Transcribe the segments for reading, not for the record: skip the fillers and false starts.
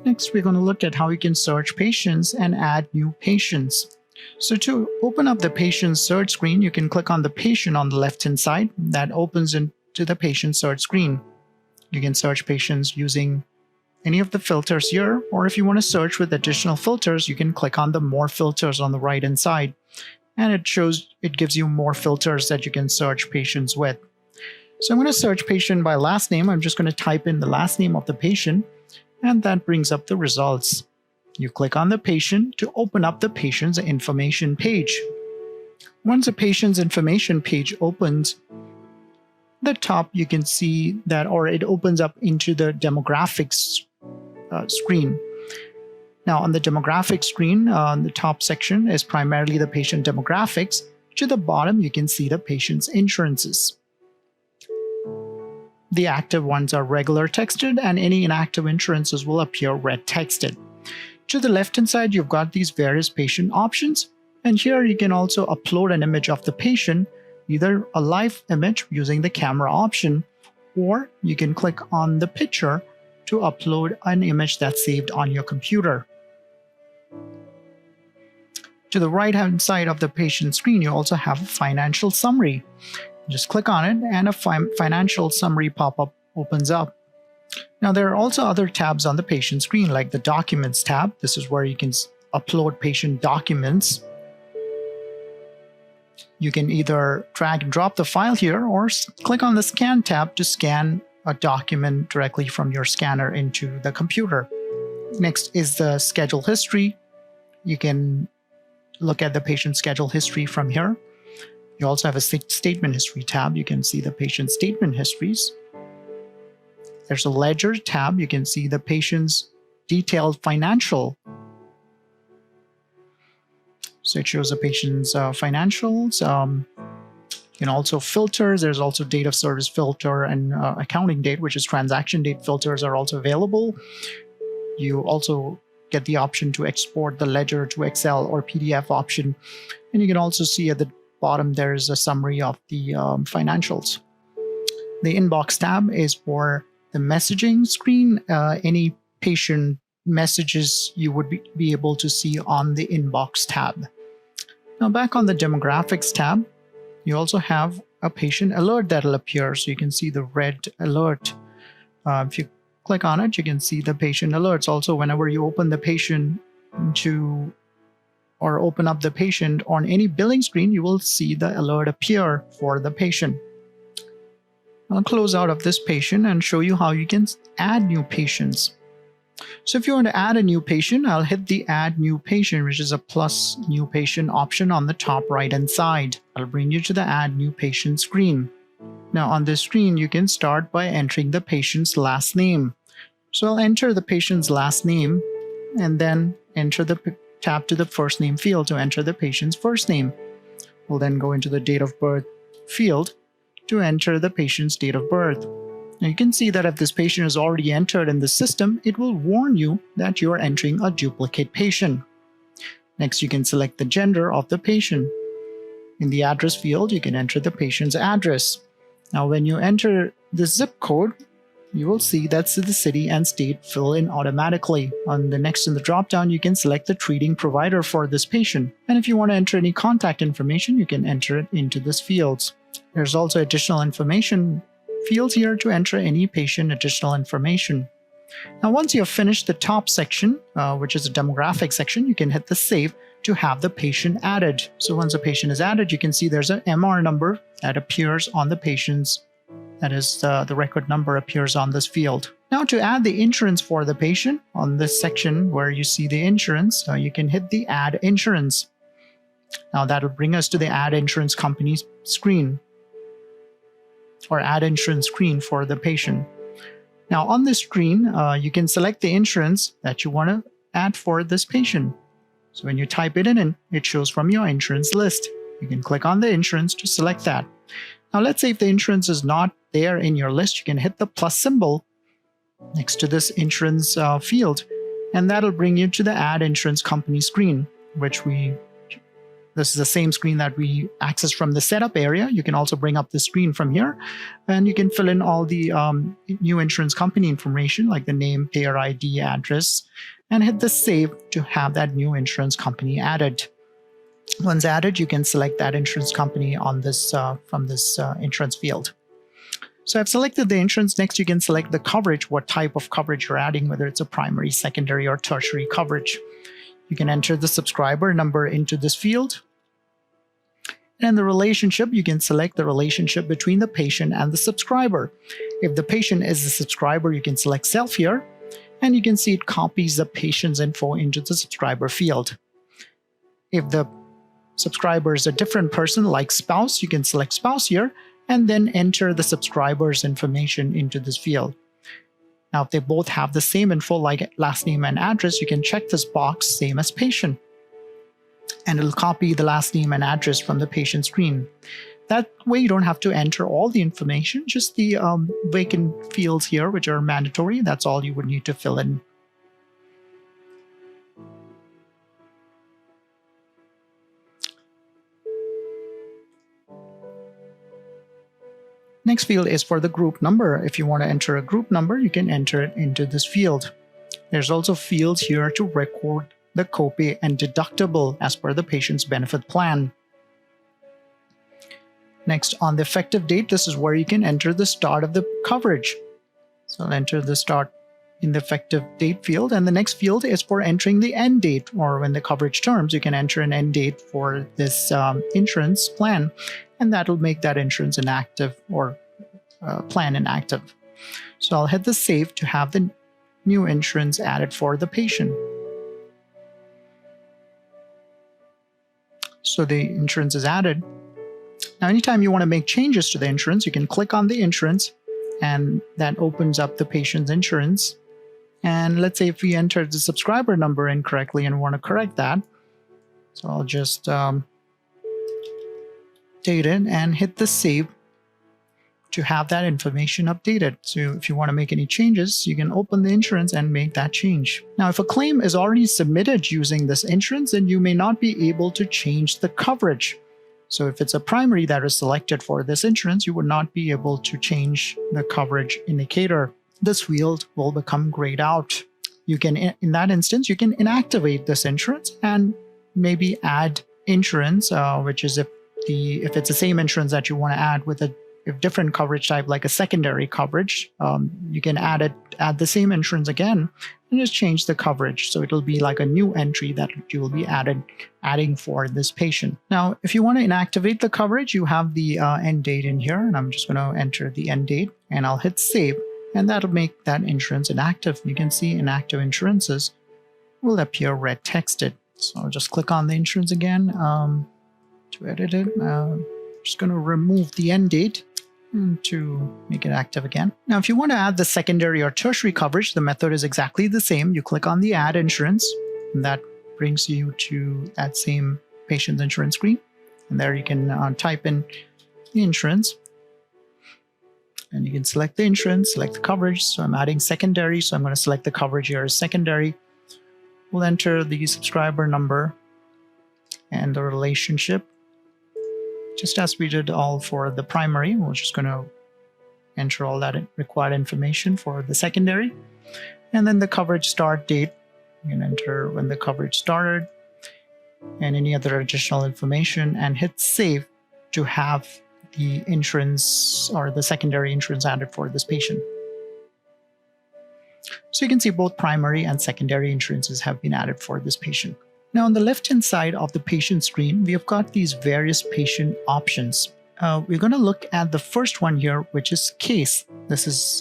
Next, we're going to look at how you can search patients and add new patients. So to open up the patient search screen, you can click on the patient on the left-hand side. That opens into the patient search screen. You can search patients using any of the filters here, or if you want to search with additional filters, you can click on the more filters on the right-hand side. And it gives you more filters that you can search patients with. So I'm going to search patient by last name. I'm just going to type in the last name of the patient, and that brings up the results. You click on the patient to open up the patient's information page. Once the patient's information page opens, at the top you can see that, or it opens up into the demographics screen. Now on the demographics screen, the top section is primarily the patient demographics. To the bottom, you can see the patient's insurances. The active ones are regular texted, and any inactive insurances will appear red texted. To the left-hand side, you've got these various patient options, and here you can also upload an image of the patient, either a live image using the camera option, or you can click on the picture to upload an image that's saved on your computer. To the right-hand side of the patient screen, you also have a financial summary. Just click on it and a financial summary pop-up opens up. Now there are also other tabs on the patient screen, like the Documents tab. This is where you can upload patient documents. You can either drag and drop the file here, or click on the Scan tab to scan a document directly from your scanner into the computer. Next is the schedule history. You can look at the patient schedule history from here. You also have a statement history tab. You can see the patient statement histories. There's a ledger tab. You can see the patient's detailed financial. So it shows the patient's financials. You can also filter. There's also date of service filter and accounting date, which is transaction date filters, are also available. You also get the option to export the ledger to Excel or PDF option. And you can also see at the bottom there is a summary of the financials. The Inbox tab is for the messaging screen. Any patient messages you would be able to see on the Inbox tab. Now back on the Demographics tab, you also have a patient alert that will appear. So you can see the red alert. If you click on it, you can see the patient alerts. Also, whenever you open the patient or open up the patient on any billing screen, you will see the alert appear for the patient. I'll close out of this patient and show you how you can add new patients. So if you want to add a new patient, I'll hit the Add New Patient, which is a plus new patient option on the top right-hand side. I'll bring you to the Add New Patient screen. Now on this screen, you can start by entering the patient's last name. So I'll enter the patient's last name and then tap to the first name field to enter the patient's first name. We'll then go into the date of birth field to enter the patient's date of birth. Now you can see that if this patient is already entered in the system, it will warn you that you are entering a duplicate patient. Next, you can select the gender of the patient. In the address field, you can enter the patient's address. Now when you enter the zip code, you will see that's the city and state fill in automatically. On the next in the drop-down, you can select the treating provider for this patient. And if you want to enter any contact information, you can enter it into this fields. There's also additional information fields here to enter any patient additional information. Now once you have finished the top section, which is a demographic section, you can hit the save to have the patient added. So once the patient is added, you can see there's an MR number that appears on the patient's. That is, the record number appears on this field. Now to add the insurance for the patient, on this section where you see the insurance, you can hit the Add Insurance. Now that will bring us to the Add Insurance Company screen, or Add Insurance screen for the patient. Now on this screen, you can select the insurance that you want to add for this patient. So when you type it in, it shows from your insurance list. You can click on the insurance to select that. Now let's say if the insurance is not there in your list, you can hit the plus symbol next to this insurance field, and that'll bring you to the Add Insurance Company screen, which the This is the same screen that we accessed from the setup area. You can also bring up the screen from here, and you can fill in all the new insurance company information like the name, payer ID, address, and hit the save to have that new insurance company added. Once added, you can select that insurance company on this from this insurance field. So I've selected the insurance. Next, you can select the coverage, what type of coverage you're adding, whether it's a primary, secondary, or tertiary coverage. You can enter the subscriber number into this field. And the relationship, you can select the relationship between the patient and the subscriber. If the patient is the subscriber, you can select self here, and you can see it copies the patient's info into the subscriber field. If the subscriber is a different person like spouse, you can select spouse here, and then enter the subscriber's information into this field. Now, if they both have the same info like last name and address, you can check this box, same as patient. And it'll copy the last name and address from the patient screen. That way you don't have to enter all the information, just the vacant fields here, which are mandatory. That's all you would need to fill in. Next field is for the group number. If you want to enter a group number, you can enter it into this field. There's also fields here to record the copay and deductible as per the patient's benefit plan. Next, on the effective date, this is where you can enter the start of the coverage. So I'll enter the start in the effective date field, and the next field is for entering the end date, or when the coverage terms, you can enter an end date for this insurance plan, and that'll make that insurance inactive or plan inactive. So I'll hit the save to have the new insurance added for the patient. So the insurance is added. Now, anytime you want to make changes to the insurance, you can click on the insurance, and that opens up the patient's insurance. And let's say if we entered the subscriber number incorrectly and want to correct that, so I'll just date it and hit the save to have that information updated. So if you want to make any changes, you can open the insurance and make that change. Now, if a claim is already submitted using this insurance, then you may not be able to change the coverage. So if it's a primary that is selected for this insurance, you would not be able to change the coverage indicator. This field will become grayed out. You can, in that instance, you can inactivate this insurance and maybe add insurance, which is if it's the same insurance that you want to add with a different coverage type, like a secondary coverage, you can add the same insurance again and just change the coverage. So it'll be like a new entry that you will be adding for this patient. Now, if you want to inactivate the coverage, you have the end date in here, and I'm just going to enter the end date, and I'll hit save, and that'll make that insurance inactive. You can see inactive insurances will appear red texted. So I'll just click on the insurance again to edit it. Just going to remove the end date to make it active again. Now, if you want to add the secondary or tertiary coverage, the method is exactly the same. You click on the add insurance, and that brings you to that same patient's insurance screen. And there you can type in the insurance, and you can select the insurance, select the coverage. So I'm adding secondary, so I'm going to select the coverage here as secondary. We'll enter the subscriber number and the relationship, just as we did all for the primary. We're just going to enter all that required information for the secondary. And then the coverage start date, you can enter when the coverage started and any other additional information, and hit save to have the insurance or the secondary insurance added for this patient. So you can see both primary and secondary insurances have been added for this patient. Now, on the left-hand side of the patient screen, we have got these various patient options. We're going to look at the first one here, which is case. This is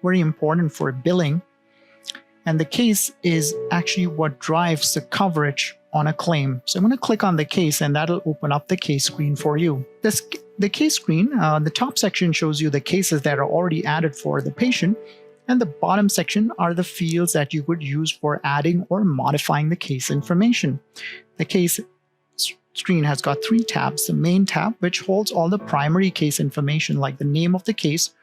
very important for billing. And the case is actually what drives the coverage on a claim. So I'm going to click on the case, and that'll open up the case screen for you. The case screen, the top section shows you the cases that are already added for the patient. And the bottom section are the fields that you would use for adding or modifying the case information. The case screen has got 3 tabs. The main tab, which holds all the primary case information like the name of the case,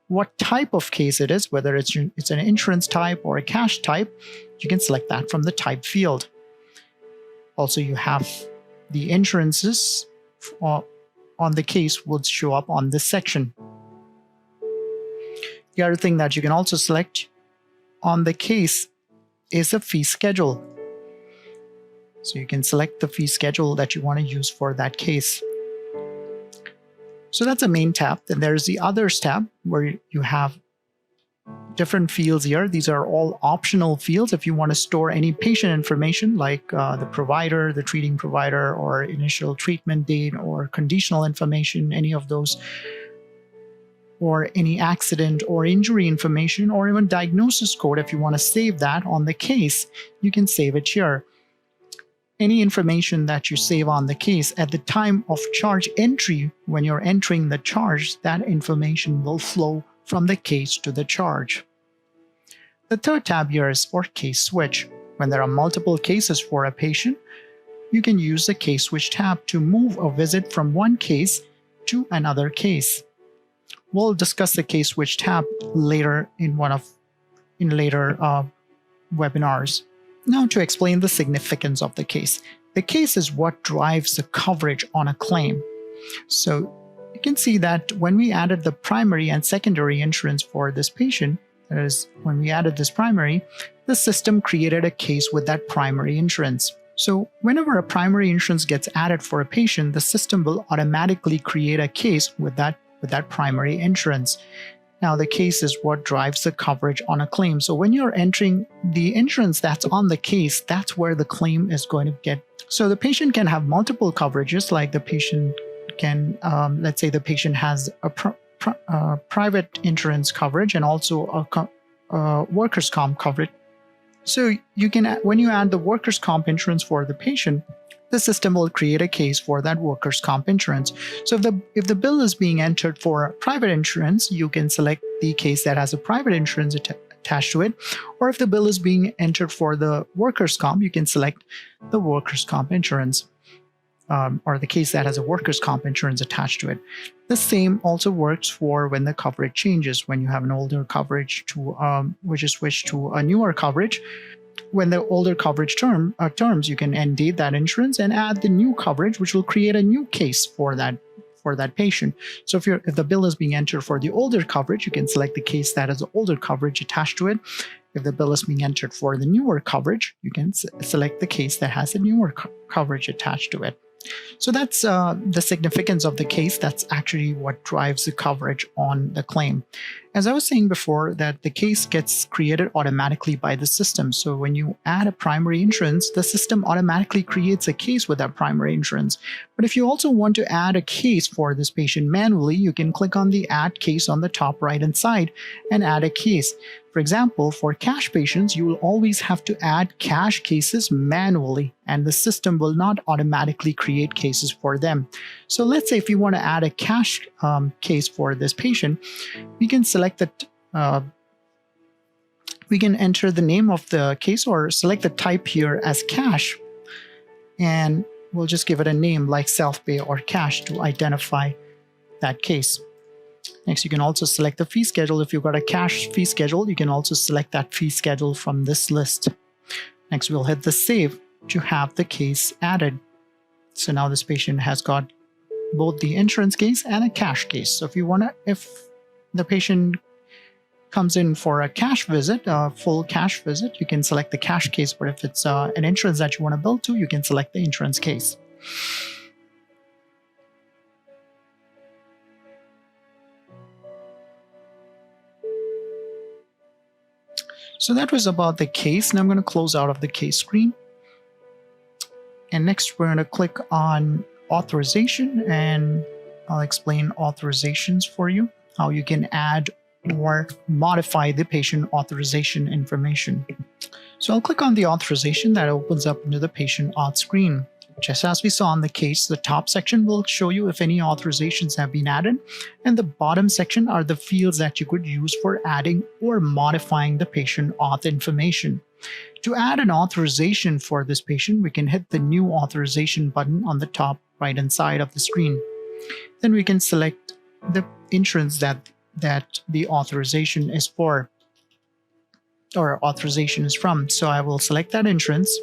what type of case it is, whether it's an insurance type or a cash type, you can select that from the type field. Also, you have the insurances on the case will show up on this section. The other thing that you can also select on the case is a fee schedule. So you can select the fee schedule that you want to use for that case. So that's the main tab. Then there's the Others tab where you have different fields here. These are all optional fields if you want to store any patient information like the provider, the treating provider, or initial treatment date, or conditional information, any of those, or any accident or injury information, or even diagnosis code. If you want to save that on the case, you can save it here. Any information that you save on the case at the time of charge entry, when you're entering the charge, that information will flow from the case to the charge. The third tab here is for case switch. When there are multiple cases for a patient, you can use the case switch tab to move a visit from one case to another case. We'll discuss the case switch tab later in later webinars. Now to explain the significance of the case. The case is what drives the coverage on a claim. So you can see that when we added the primary and secondary insurance for this patient, that is, when we added this primary, the system created a case with that primary insurance. So whenever a primary insurance gets added for a patient, the system will automatically create a case with that primary insurance. Now, the case is what drives the coverage on a claim. So when you're entering the insurance that's on the case, that's where the claim is going to get. So the patient can have multiple coverages, like the patient can, let's say the patient has a private insurance coverage and also a workers' comp coverage. So you can, when you add the workers' comp insurance for the patient, the system will create a case for that workers' comp insurance. So if the bill is being entered for private insurance, you can select the case that has a private insurance attached to it. Or if the bill is being entered for the workers' comp, you can select the workers' comp insurance, or the case that has a workers' comp insurance attached to it. The same also works for when the coverage changes. When you have an older coverage which is switched to a newer coverage. When the older coverage terms, you can end date that insurance and add the new coverage, which will create a new case for that patient. So if the bill is being entered for the older coverage, you can select the case that has the older coverage attached to it. If the bill is being entered for the newer coverage, you can select the case that has the newer coverage attached to it. So that's the significance of the case. That's actually what drives the coverage on the claim. As I was saying before, that the case gets created automatically by the system. So when you add a primary insurance, the system automatically creates a case with that primary insurance. But if you also want to add a case for this patient manually, you can click on the Add Case on the top right-hand side and add a case. For example, for cash patients, you will always have to add cash cases manually, and the system will not automatically create cases for them. So let's say if you want to add a cash case for this patient, we can select that. We can enter the name of the case or select the type here as cash, and we'll just give it a name like self-pay or cash to identify that case. Next, you can also select the fee schedule. If you've got a cash fee schedule, you can also select that fee schedule from this list. Next, we'll hit the save to have the case added. So now this patient has got both the insurance case and a cash case. So if the patient comes in for a cash visit, a full cash visit, you can select the cash case. But if it's an insurance that you want to bill to, you can select the insurance case. So that was about the case. Now I'm going to close out of the case screen. And next we're going to click on authorization, and I'll explain authorizations for you, how you can add or modify the patient authorization information. So I'll click on the authorization. That opens up into the patient auth screen. Just as we saw in the case, the top section will show you if any authorizations have been added, and the bottom section are the fields that you could use for adding or modifying the patient auth information. To add an authorization for this patient, we can hit the New Authorization button on the top right-hand side of the screen. Then we can select the insurance that the authorization is for, or authorization is from. So I will select that insurance.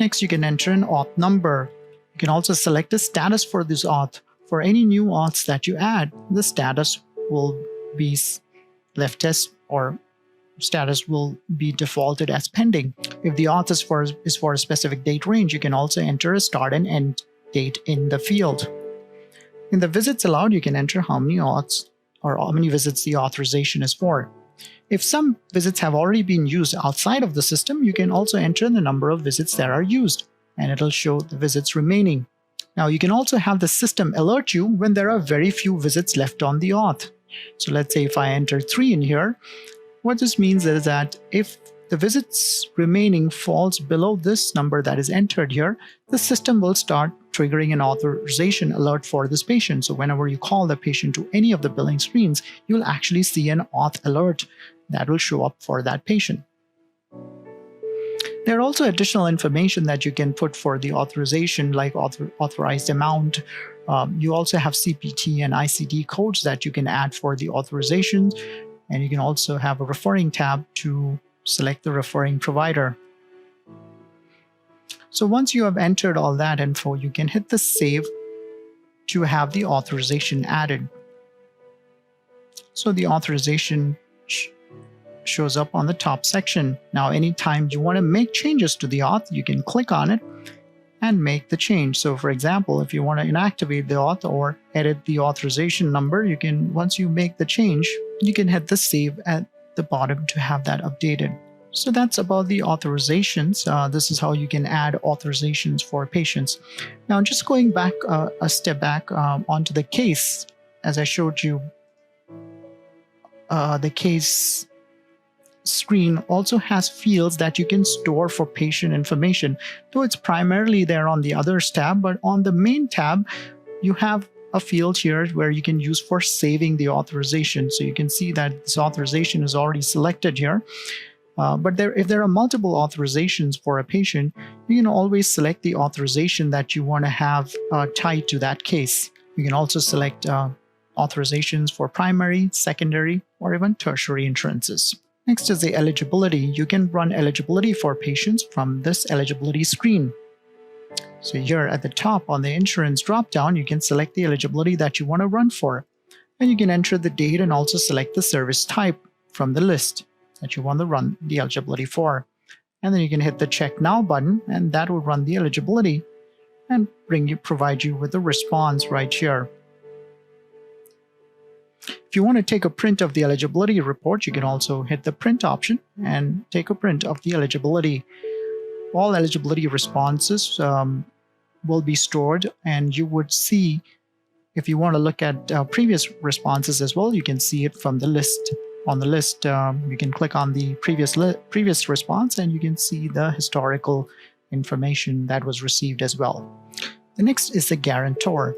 Next, you can enter an auth number. You can also select a status for this auth. For any new auths that you add, the status will be left as, or status will be defaulted as pending. If the auth is for a specific date range, you can also enter a start and end date in the field. In the visits allowed, you can enter how many auths or how many visits the authorization is for. If some visits have already been used outside of the system, you can also enter the number of visits that are used, and it'll show the visits remaining. Now, you can also have the system alert you when there are very few visits left on the auth. So let's say if I enter 3 in here, what this means is that if the visits remaining falls below this number that is entered here, the system will start triggering an authorization alert for this patient. So whenever you call the patient to any of the billing screens, you'll actually see an auth alert that will show up for that patient. There are also additional information that you can put for the authorization, like authorized amount. You also have CPT and ICD codes that you can add for the authorizations, and you can also have a referring tab to select the referring provider. So once you have entered all that info, you can hit the save to have the authorization added. So the authorization shows up on the top section. Now, anytime you want to make changes to the auth, you can click on it and make the change. So for example, if you want to inactivate the auth or edit the authorization number, you can, once you make the change, you can hit the save at the bottom to have that updated. So that's about the authorizations. This is how you can add authorizations for patients. Now, just going back a step back onto the case, as I showed you, the case screen also has fields that you can store for patient information, though it's primarily there on the others tab. But on the main tab, you have a field here where you can use for saving the authorization. So you can see that this authorization is already selected here. But if there are multiple authorizations for a patient, you can always select the authorization that you want to have tied to that case. You can also select authorizations for primary, secondary, or even tertiary insurances. Next is the eligibility. You can run eligibility for patients from this eligibility screen. So here at the top on the insurance dropdown, you can select the eligibility that you want to run for. And you can enter the date and also select the service type from the list that you want to run the eligibility for. And then you can hit the check now button, and that will run the eligibility and provide you with a response right here. If you want to take a print of the eligibility report, you can also hit the print option and take a print of the eligibility. All eligibility responses will be stored, and you would see, if you want to look at previous responses as well, you can see it from the list. On the list, you can click on the previous response, and you can see the historical information that was received as well. The next is the guarantor.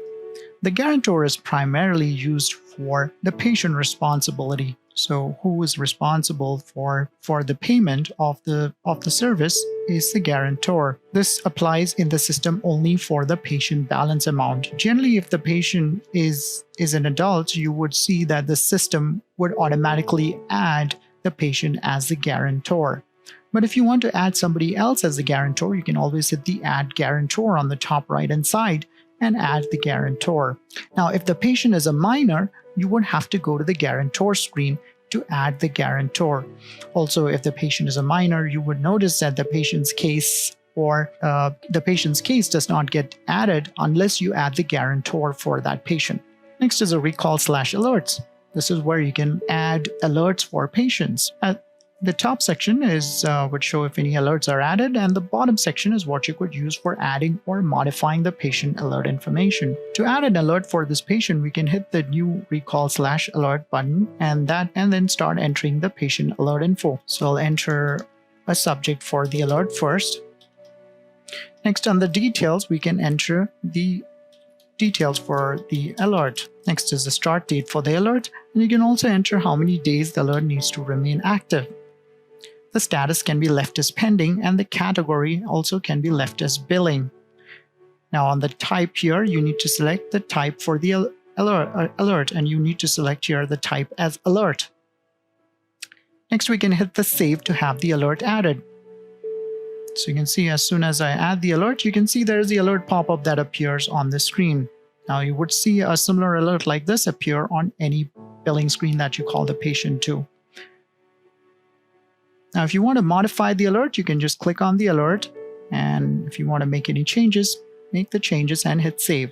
The guarantor is primarily used for the patient responsibility. So who is responsible for the payment of the service is the guarantor. This applies in the system only for the patient balance amount. Generally, if the patient is an adult, you would see that the system would automatically add the patient as the guarantor. But if you want to add somebody else as the guarantor, you can always hit the add guarantor on the top right hand side and add the guarantor. Now, if the patient is a minor, you would have to go to the guarantor screen to add the guarantor. Also, if the patient is a minor, you would notice that the patient's case does not get added unless you add the guarantor for that patient. Next is a recall/alerts. This is where you can add alerts for patients. The top section would show if any alerts are added, and the bottom section is what you could use for adding or modifying the patient alert information. To add an alert for this patient, we can hit the new recall/alert button and then start entering the patient alert info. So I'll enter a subject for the alert first. Next, on the details, we can enter the details for the alert. Next is the start date for the alert, and you can also enter how many days the alert needs to remain active. The status can be left as pending, and the category also can be left as billing. Now on the type here, you need to select the type for the alert, and you need to select here the type as alert. Next, we can hit the save to have the alert added. So you can see as soon as I add the alert, you can see there's the alert pop-up that appears on the screen. Now you would see a similar alert like this appear on any billing screen that you call the patient to. Now if you want to modify the alert, you can just click on the alert, and if you want to make any changes, make the changes and hit save.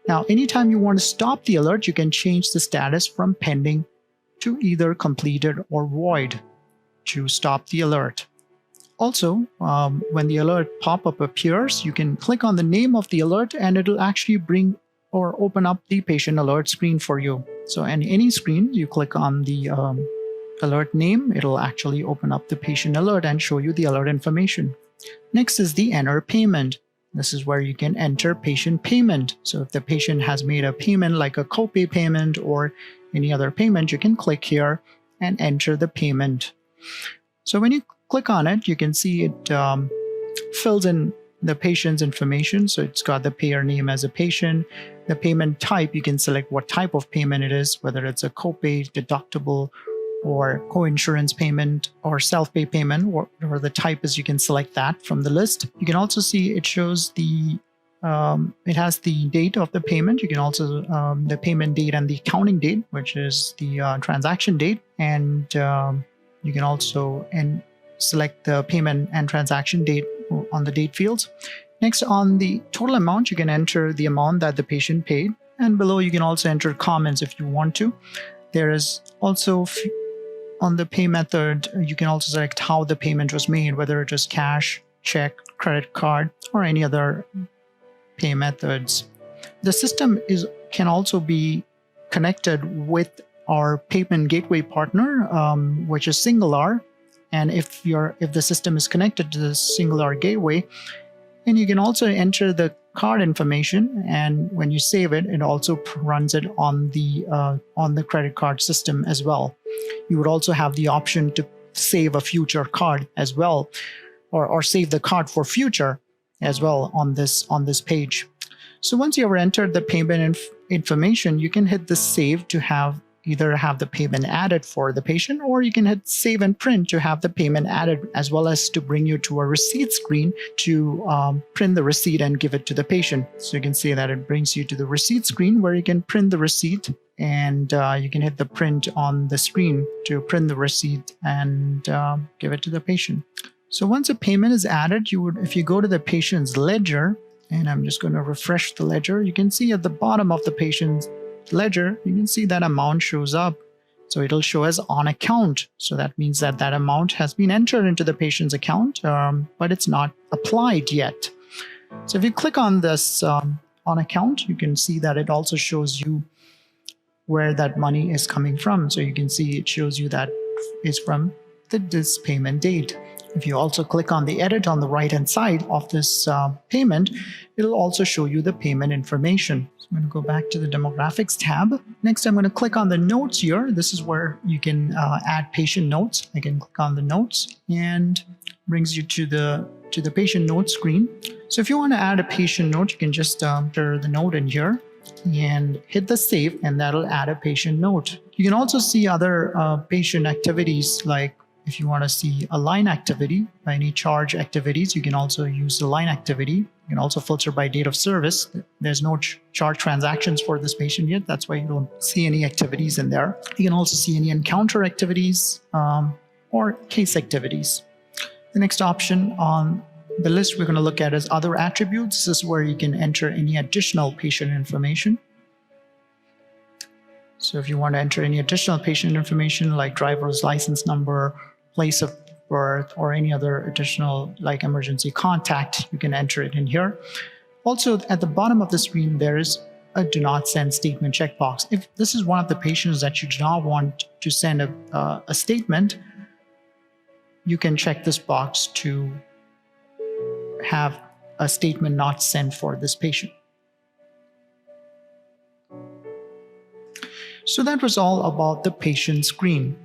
Now anytime you want to stop the alert, you can change the status from pending to either completed or void to stop the alert. Also, when the alert pop-up appears, you can click on the name of the alert and it'll actually bring or open up the patient alert screen for you. So on any screen, you click on the alert name, it'll actually open up the patient alert and show you the alert information. Next is the enter payment. This is where you can enter patient payment. So if the patient has made a payment like a copay payment or any other payment, you can click here and enter the payment. So when you click on it, you can see it fills in the patient's information. So it's got the payer name as a patient. The payment type, you can select what type of payment it is, whether it's a copay, deductible, or co-insurance payment or self-pay payment, or whatever the type is, you can select that from the list. You can also see it shows the it has the date of the payment. You can also the payment date and the accounting date, which is the transaction date, and you can also select the payment and transaction date on the date fields. Next, on the total amount, you can enter the amount that the patient paid, and below you can also enter comments if you want to. There is also on the pay method, you can also select how the payment was made, whether it was cash, check, credit card, or any other pay methods. The system can also be connected with our payment gateway partner, which is Singular. And if the system is connected to the Singular gateway, and you can also enter the card information, and when you save it, it also runs it on the credit card system as well. You would also have the option to save a future card as well, or save the card for future as well on this page. So once you have entered the payment information, you can hit the save to either have the payment added for the patient, or you can hit save and print to have the payment added, as well as to bring you to a receipt screen to print the receipt and give it to the patient. So you can see that it brings you to the receipt screen where you can print the receipt, and you can hit the print on the screen to print the receipt and give it to the patient. So once a payment is added, if you go to the patient's ledger, and I'm just going to refresh the ledger, you can see at the bottom of the patient's ledger, you can see that amount shows up. So it'll show as on account. So that means that amount has been entered into the patient's account, but it's not applied yet. So if you click on this on account, you can see that it also shows you where that money is coming from. So you can see it shows you that is from this payment date. If you also click on the edit on the right hand side of this payment, it'll also show you the payment information. So I'm going to go back to the demographics tab. Next, I'm going to click on the notes here. This is where you can add patient notes. I can click on the notes and brings you to the patient notes screen. So if you want to add a patient note, you can just enter the note in here and hit the save, and that'll add a patient note. You can also see other patient activities, like if you want to see a line activity by any charge activities, you can also use the line activity. You can also filter by date of service. There's no charge transactions for this patient yet. That's why you don't see any activities in there. You can also see any encounter activities or case activities. The next option on the list we're going to look at is other attributes. This is where you can enter any additional patient information. So if you want to enter any additional patient information like driver's license number, place of birth, or any other additional like emergency contact, you can enter it in here. Also at the bottom of the screen, there is a do not send statement checkbox. If this is one of the patients that you do not want to send a statement, you can check this box to have a statement not sent for this patient. So that was all about the patient screen.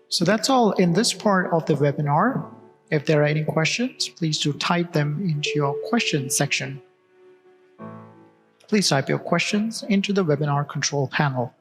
So that's all in this part of the webinar. If there are any questions, please do type them into your questions section. Please type your questions into the webinar control panel.